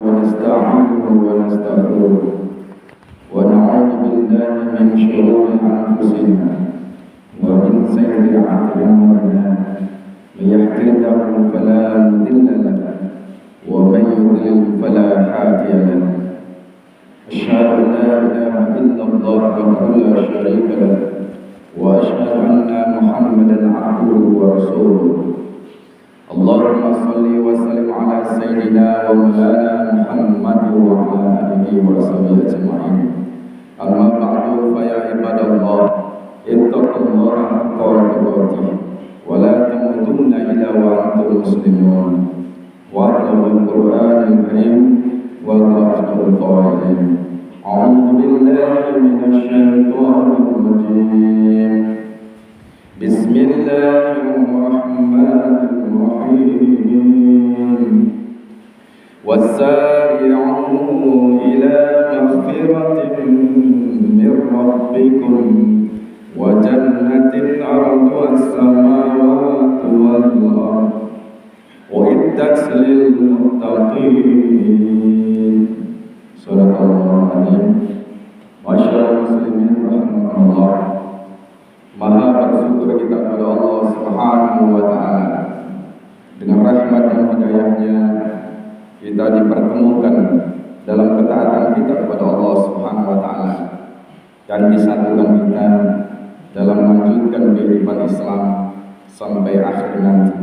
ونستعينه ونستغفره ونعوذ بالله من شرور أنفسنا ومن سيئات أعمالنا من يهده الله فلا مضل له ومن يضلل فلا هادي له أشهد أن لا إله إلا الله وحده لا شريك له وأشهد أن محمدا عبده ورسوله اللهم صل وسلم على سيدنا ومولانا محمد وعلى آله وصحبه أجمعين أما بعد فيا عباد الله اتقوا الله حق تقاته ولا تموتن إلا وأنتم مسلمون واقرأوا القرآن الكريم وأصدق القائلين أعوذ بالله من الشيطان الرجيم بسم الله الرحمن الرحيم وسارعوا إلى مغفرة من ربكم وجنة عرضها السماوات والأرض أعدت للمتقين صدق الله العظيم. Masyaallah muslimin rahimakumullah. Maha bersyukur kita kepada Allah Subhanahu wa taala. Dengan rahmat dan hidayahnya kita dipertemukan dalam ketaatan kita kepada Allah Subhanahu wa taala dan disatukan kita dalam melanjutkan kehidupan Islam sampai akhir nanti.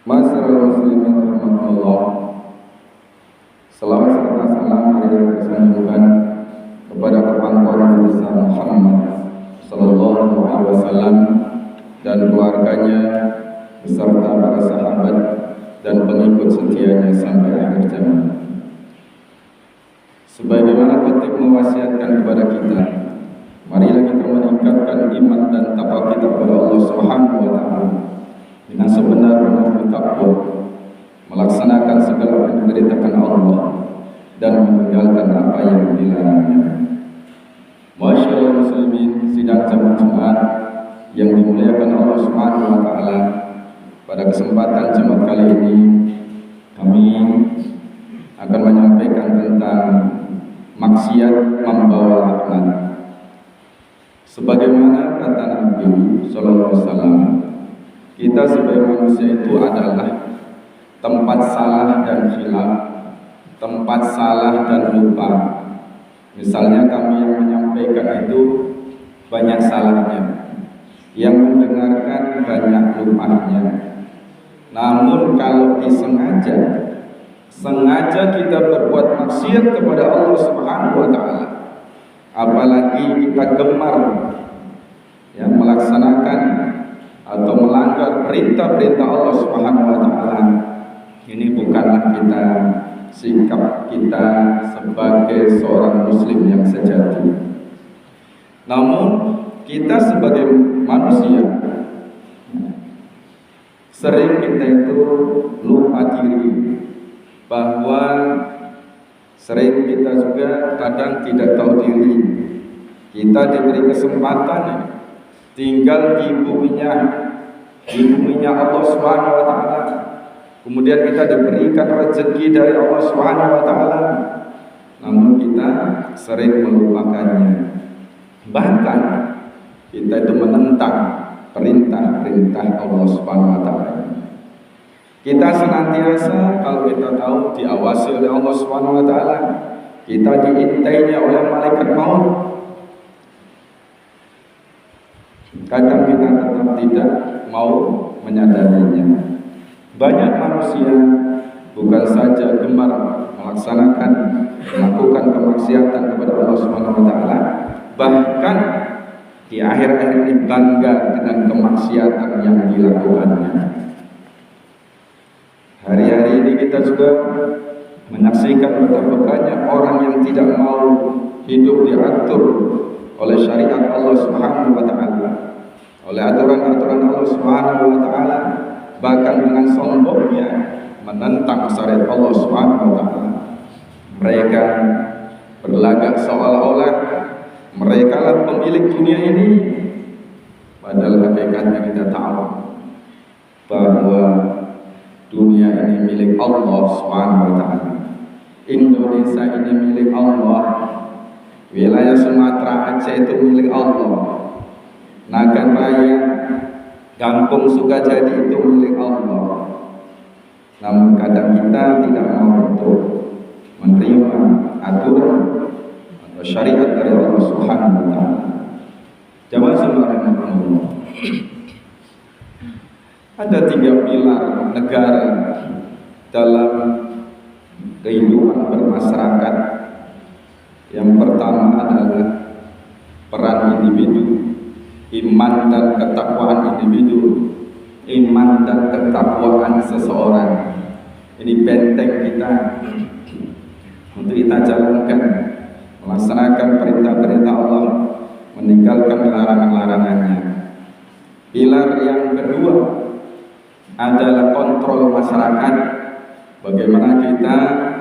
Masyaallah muslimin rahimakumullah. Selawat serta salam marilah disanjungkan kepada panutan besar Muhammad sallallahu alaihi wasallam dan keluarganya beserta para sahabat dan pengikut setianya sampai akhir zaman. Sebagaimana kutip mewasiatkan kepada kita, marilah kita meningkatkan iman dan takwa kita kepada Allah Subhanahu wa taala dengan sebenar-benar takwa, melaksanakan segala yang diperintahkan Allah dan meninggalkan apa yang dilarangnya. Masyaallah muslimin, sidang jamaah Jumat yang dimuliakan Allah Subhanahu wa taala, pada kesempatan Jumat kali ini kami akan menyampaikan tentang maksiat membawa laknat. Sebagaimana kata Nabi sallallahu alaihi wasallam, kita sebagai manusia itu adalah tempat salah dan khilaf, tempat salah dan lupa. Misalnya kami yang menyampaikan itu banyak salahnya, yang mendengarkan banyak lupanya. Namun kalau sengaja kita berbuat maksiat kepada Allah Subhanahu wa taala, apalagi kita gemar melaksanakan atau melanggar perintah-perintah Allah Subhanahu wa taala, ini bukanlah sikap kita sebagai seorang muslim yang sejati. Namun kita sebagai manusia sering kita itu lupa diri, bahwa sering kita juga kadang tidak tahu diri. Kita diberi kesempatan tinggal di buminya Allah Subhanahu wa taala. Kemudian kita diberikan rezeki dari Allah Subhanahu wa taala, namun kita sering melupakannya. Bahkan kita itu menentang perintah-perintah Allah Subhanahu wa taala. Kita senantiasa kalau kita tahu diawasi oleh Allah Subhanahu wa taala, kita diintainya oleh malaikat maut. Kadang kita tetap tidak mau menyadarinya. Banyak manusia bukan saja gemar melakukan kemaksiatan kepada Allah Subhanahu wa taala, bahkan di akhir-akhir ini bangga dengan kemaksiatan yang dilakukannya. Hari-hari ini kita juga menyaksikan betapa banyak orang yang tidak mau hidup diatur oleh syariat Allah Subhanahu wa taala, oleh aturan-aturan Allah Subhanahu wa taala, bahkan dengan sombongnya menentang syariat Allah Subhanahu wa taala. Mereka berlagak seolah-olah mereka lah pemilik dunia ini, padahal hakikatnya kita tahu bahwa ini milik Allah Subhanahu wa taala. Indonesia ini milik Allah. Wilayah Sumatera Aceh itu milik Allah. Nagan Raya, Kampung Sukajadi itu milik Allah. Namun kadang kita tidak mau untuk menerima aturan atau syariat dari Allah Subhanahu wa taala. Jamaah sekalian, ada 3 pilar negara dalam kehidupan bermasyarakat. Yang pertama adalah peran individu, iman dan ketakwaan individu, iman dan ketakwaan seseorang. Ini benteng kita untuk kita jalankan, melaksanakan perintah-perintah Allah, meninggalkan larangan-larangannya. Pilar yang kedua adalah kontrol masyarakat. Bagaimana kita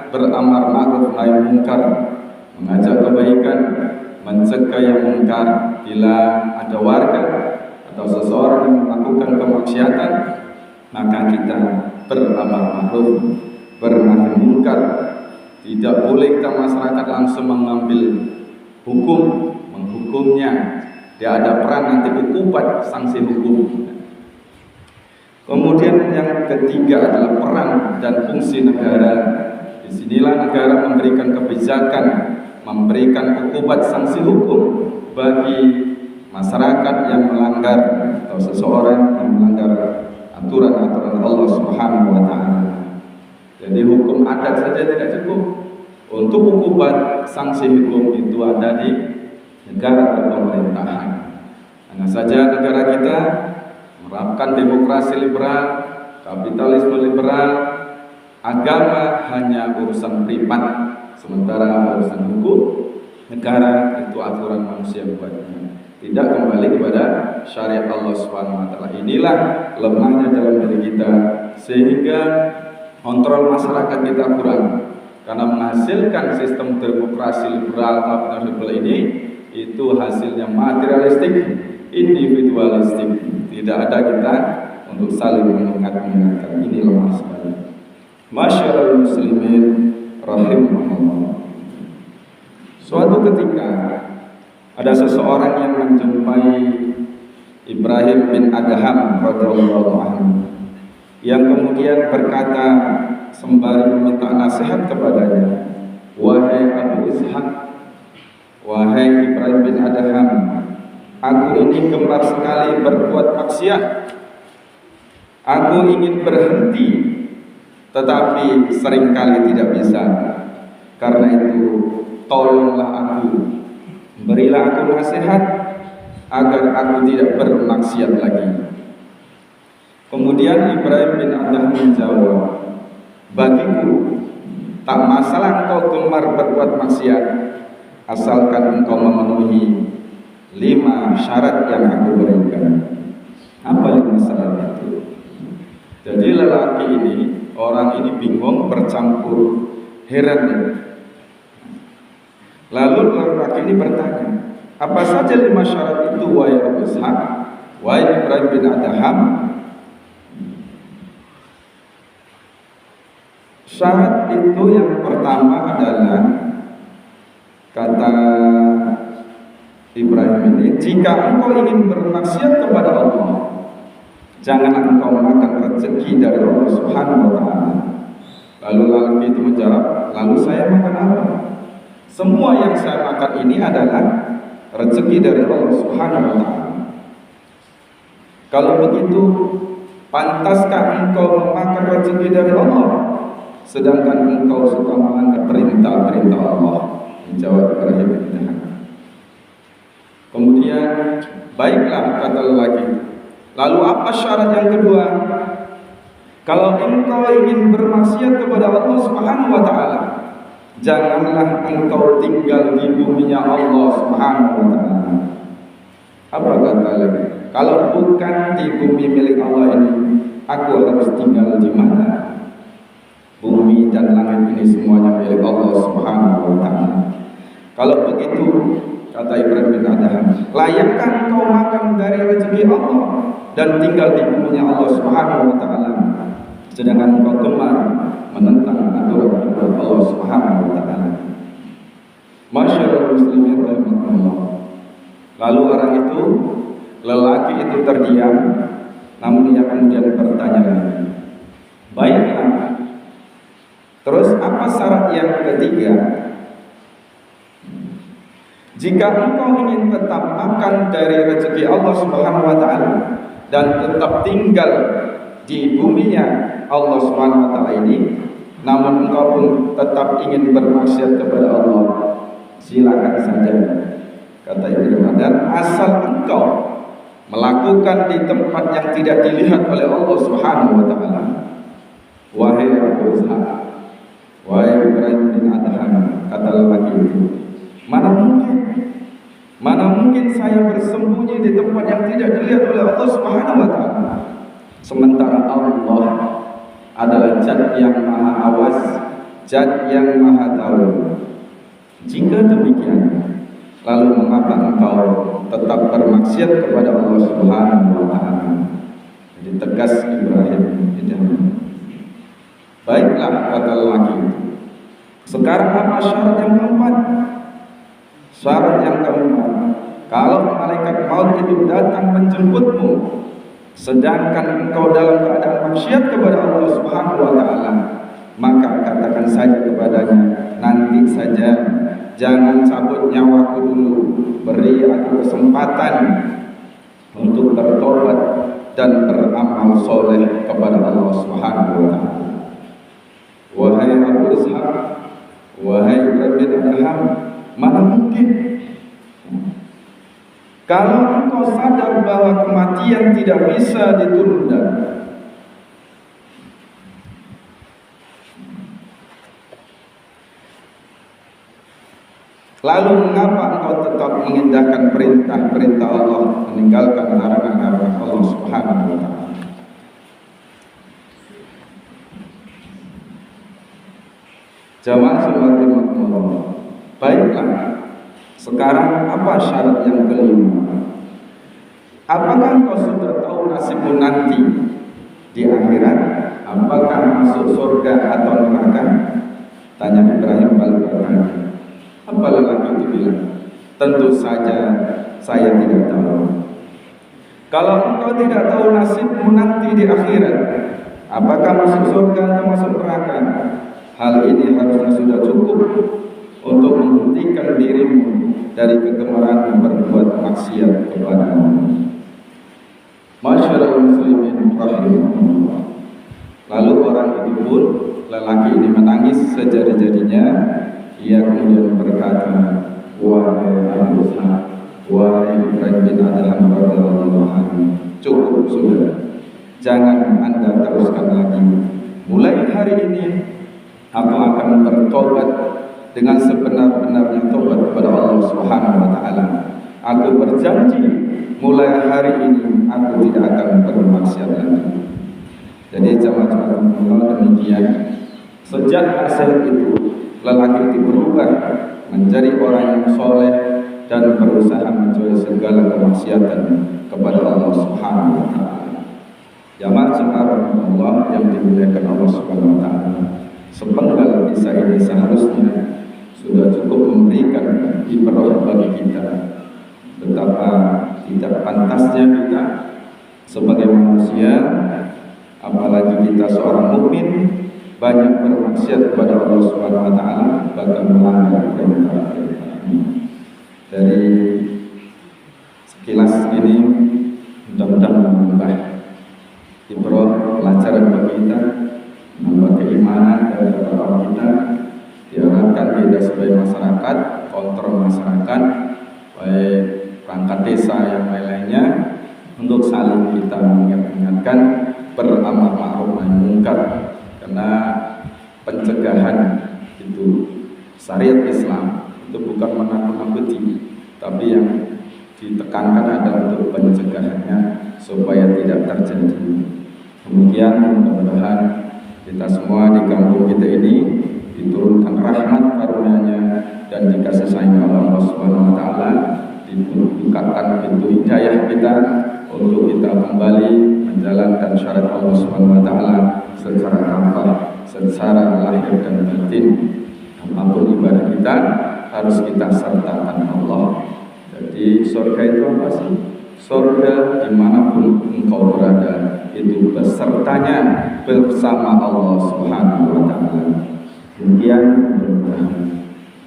beramar ma'ruf nahi munkar, mengajak kebaikan, mencegah yang munkar. Bila ada warga atau seseorang yang melakukan kemaksiatan, maka kita beramar ma'ruf, bernahi munkar. Tidak boleh kita masyarakat langsung mengambil hukum, menghukumnya. Dia ada peran nanti hukuman, sanksi hukum. Kemudian yang ketiga adalah peran dan fungsi negara. Disinilah negara memberikan kebijakan, memberikan hukuman, sanksi hukum bagi masyarakat yang melanggar atau seseorang yang melanggar aturan-aturan Allah Subhanahu wa taala. Jadi hukum adat saja tidak cukup. Untuk hukuman, sanksi hukum itu ada di negara atau pemerintahan. Hanya saja negara kita menerapkan demokrasi liberal, kapitalisme liberal, agama hanya urusan privat, sementara urusan hukum negara itu aturan manusia buatnya, tidak kembali kepada syariat Allah Subhanahu wa taala. Inilah lemahnya dalam diri kita, sehingga kontrol masyarakat kita kurang. Karena menghasilkan sistem demokrasi liberal kapitalisme ini itu hasilnya materialistik, individualistik. Tidak ada kita untuk saling mengingatkan. Ini lemah sekali. Masyaallah muslimin rahimahullah. Suatu ketika ada seseorang yang menjumpai Ibrahim bin Adham radhiyallahu anhu, yang kemudian berkata sembari meminta nasihat kepadanya, "Wahai Abu Ishaq, wahai Ibrahim bin Adham, aku ini gemar sekali berbuat maksiat. Aku ingin berhenti, tetapi seringkali tidak bisa. Karena itu, tolonglah aku, berilah aku nasihat agar aku tidak bermaksiat lagi." Kemudian Ibrahim bin Adham menjawab, "Bagiku tak masalah engkau gemar berbuat maksiat, asalkan engkau memenuhi 5 syarat yang aku berikan." Apa 5 syarat itu? Jadi lelaki ini, orang ini bingung, bercampur heran. Lalu lelaki ini bertanya, "Apa saja 5 syarat itu, wahai Abu Ishaq, wahai Ibrahim bin Adham?" Syarat itu yang pertama adalah, kata Ibrahim ini, "Jika engkau ingin bermaksiat kepada Allah, jangan engkau makan rezeki dari Allah Subhanahu wa taala." Lalu lelaki itu menjawab, "Lalu saya makan apa? Semua yang saya makan ini adalah rezeki dari Allah Subhanahu wa taala. Kalau begitu, pantaskah engkau memakan rezeki dari Allah, sedangkan engkau suka melanggar perintah-perintah Allah?" Menjawab Ibrahim bin Adham. Kemudian, "Baiklah," kata lelaki. "Lalu apa syarat yang kedua?" "Kalau engkau ingin bermaksiat kepada Allah Subhanahu wa taala, janganlah engkau tinggal di buminya Allah Subhanahu wa taala." Apa kata lagi? "Kalau bukan di bumi milik Allah ini, aku harus tinggal di mana? Bumi dan langit ini semuanya milik Allah Subhanahu wa taala. Kalau begitu," kata Ibrahim bin Adham, "layakkah engkau makan dari rezeki Allah dan tinggal di buminya Allah Subhanahu wa taala, sedangkan engkau gemar Lalu orang itu, lelaki itu terdiam, namun ia kemudian bertanya lagi. Baiklah. Terus apa syarat yang ketiga? Jika engkau ingin tetap makan dari rezeki Allah Subhanahu wa taala dan tetap tinggal di buminya Allah Subhanahu wa taala ini, namun engkau pun tetap ingin bermaksiat kepada Allah, silakan saja, kata Ibnu Ramadan, asal engkau melakukan di tempat yang tidak dilihat oleh Allah Subhanahu wa taala. Wahai Abu Ishaq, wahai Ibrahim bin Adham, kata lelaki itu, mana mungkin saya bersembunyi di tempat yang tidak dilihat oleh Allah Subhanahu wa taala, sementara Allah adalah Zat yang maha awas, Zat yang maha tahu. Jika demikian, lalu mengapa engkau tetap bermaksiat kepada Allah Subhanahu wa taala? Jadi tegas Ibrahim tidak. Baiklah, kata lelaki itu. Sekarang apa syarat yang keempat? Syarat yang keempat, kalau malaikat maut itu datang menjemputmu, sedangkan engkau dalam keadaan maksiat kepada Allah Subhanahu wa taala, maka katakan saja kepadanya, nanti saja, jangan cabut nyawaku dulu, beri aku kesempatan untuk bertobat dan beramal soleh kepada Allah Subhanahu wa taala. Wahai Abu Ishaq, wahai Ibrahim bin Adham, mana mungkin kalau engkau sadar bahwa kematian tidak bisa ditunda, lalu mengapa engkau tetap mengindahkan perintah-perintah Allah, meninggalkan larangan-larangan Allah Subhanahu wa taala? Jamaah sekalian rahimakumullah. Baiklah, sekarang apa syarat yang kelima? Apakah engkau sudah tahu nasibmu nanti di akhirat? Apakah masuk surga atau neraka? Tanya Ibrahim bertanya. Apa lelaki itu bilang? Tentu saja saya tidak tahu. Kalau engkau tidak tahu nasibmu nanti di akhirat, apakah masuk surga atau masuk neraka? Hal ini harusnya sudah cukup untuk menghentikan dirimu dari kegemaran berbuat maksiat kepada Allah. Masyaallah muslimin rahimahullah. Lalu orang itu pun, lelaki ini menangis sejadi-jadinya. Ia kemudian berkata, wahai Abu Ishaq, wahai Ibrahim bin Adham radhiyallahu anhu, cukup sudah, jangan Anda teruskan lagi. Mulai hari ini aku akan bertobat dengan sebenar-benarnya tobat kepada Allah Subhanahu wa taala. Aku berjanji mulai hari ini aku tidak akan bermaksiat lagi. Jadi jamaah demikian. Sejak nasihat itu, lelaki itu berubah menjadi orang yang soleh dan berusaha menjauhi segala kemaksiatan kepada Allah Subhanahu wa taala. Jamaah sekalian Allah yang dimuliakan Allah Subhanahu wa taala. Sepenggal kisah ini seharusnya sudah cukup memberikan ibrah bagi kita betapa tidak pantasnya kita sebagai manusia, apalagi kita seorang mukmin, banyak bermaksiat kepada Allah Subhanahu wa taala, bahkan melanggar perintah-perintah. Dari sekilas ini mudah-mudahan menambah ibrah pelajaran bagi kita, menambah keimanan dari orang kita. Diharapkan kita sebagai masyarakat, kontrol masyarakat, baik perangkat desa yang lain-lainnya, untuk saling kita mengingatkan beramal ma'ruf nahi munkar, karena pencegahan itu syariat Islam itu bukan menakut-nakuti, tapi yang ditekankan adalah untuk pencegahannya supaya tidak terjadi. Kemudian mudah-mudahan kita semua di kampung kita ini diturunkan rahmat karunia-Nya dan dikasih sayang oleh Allah Subhanahu wa taala, dibukakan pintu hidayah kita untuk kita kembali menjalankan syariat Allah Subhanahu wa taala secara tanpa, secara lahir dan batin. Apapun ibadah kita harus kita sertakan Allah. Jadi surga itu apa sih? Surga dimanapun engkau berada itu besertanya bersama Allah Subhanahu wa Ta'ala. Kemudian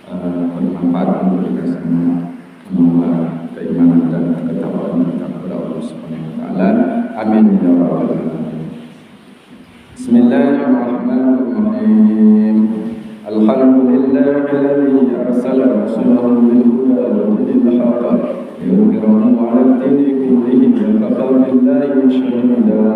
bermanfaat untuk kita semua, menambah keimanan dan ketakwaan kita kepada Allah Subhanahu wa Ta'ala. Amin ya rabbal alamin. Bismillahirrahmanirrahim. Alhamdulillahilladzi arsala rasulahu bil huda wa dinil haqq liyudhhirahu 'ala ad-dini kullihi wa kafaa billahi shahida.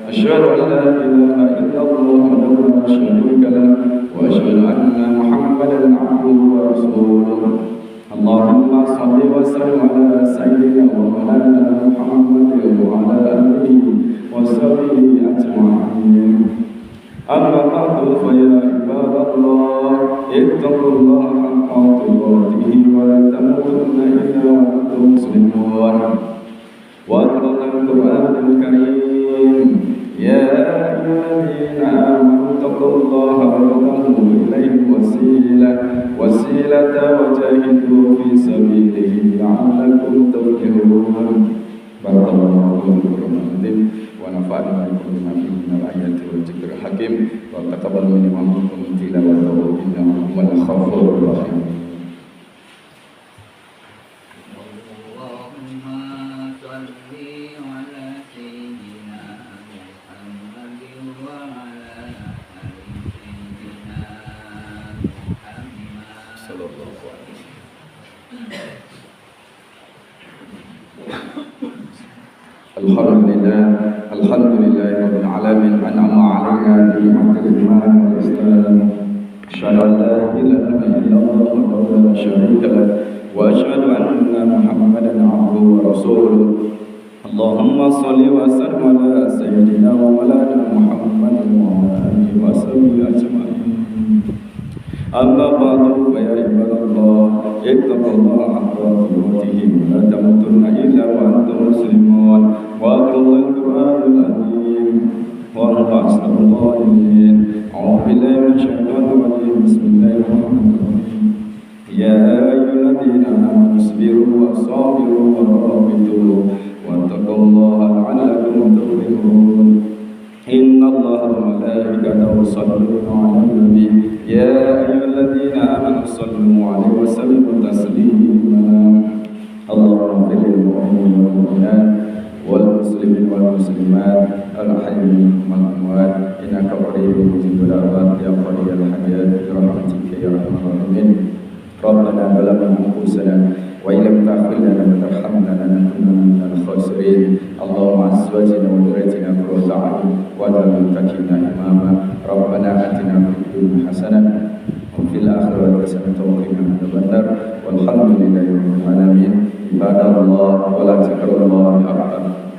Asyhadu an la ilaha illallah wahdahu la syarika lahu wa asyhadu anna Muhammadan 'abduhu wa rasuluh. Allahumma shalli wa sallim ala sayyidina wa maulana Muhammadin wa ala alihi wa sahbihi ajma'in. Amma ba'du fa ya ibadallah ittaqullaha haqqa tuqatih wa la tamutunna illa wa antum muslimun. Wa qala al-Qur'anul Karim ya ayyuhalladzina amanu taqullaha wabtaghu ilayhi wasilata wa jahidu fi sabilihi la'allakum tuflihun. Barakallahu fiikum wa nafa'ana bikum bima fihi min al-ayati wal dzikril hakim wa taqabbal minni wa minkum tilawatahu innahu huwal ghafurur rahim. Allahumma shalli ala sayyidina Muhammadin wa ala ali sayyidina Muhammad sallallahu alaihi wasallam. Alhamdulillahirabbil alamin an'ama 'alaina bi ni'matil iman wal islam. Asyhadu an la ilaha illallah wahdahu la syarika lahu wa asyhadu anna Muhammadan 'abduhu wa rasuluh. Allahumma shalli wa sallim ala sayyidina wa maulana Muhammadin wa ala alihi wa sahbihi ajma'in. Amma ba'du fa ya ibadallah ittaqullaha haqqa tuqatih wa la tamutunna illa wa antum muslimun. Wa qala al-Qur'anul Azim wa huwa asrarul qa'ilin. A'udzu billahi minasy syaithanir rajim. Bismillahirrahmanirrahim. Ya ayyuhalladzina amanu isbiru wa sabiru wa rabitu wattaqullaha la'allakum tuflihun. Innallaha wa malaikatahu yusholluna 'alan nabi. Ya ayyuhalladzina amanu shallu 'alaihi wa sallimu taslima. Allahumma ighfir lil mu'minina wal mu'minat wal muslimin wal muslimat al-ahya'i minhum wal amwat innaka qaribun mujibud da'wat ya qadiyal hajat bi rahmatika ya arhamar rahimin. Rabbana zalamna anfusana wa illam taghfir lana wa tarhamna lanakunanna minal khasirin. Allahumma azwajna wa dhurriyyatina qurrata a'yun waj'alna lil muttaqina imama. Rabbana atina fid dunya hasanah wa fil akhirati hasanah wa qina adzabannar. Walhamdulillahi rabbil alamin. Ibadallah wa la zikrullahi akbar.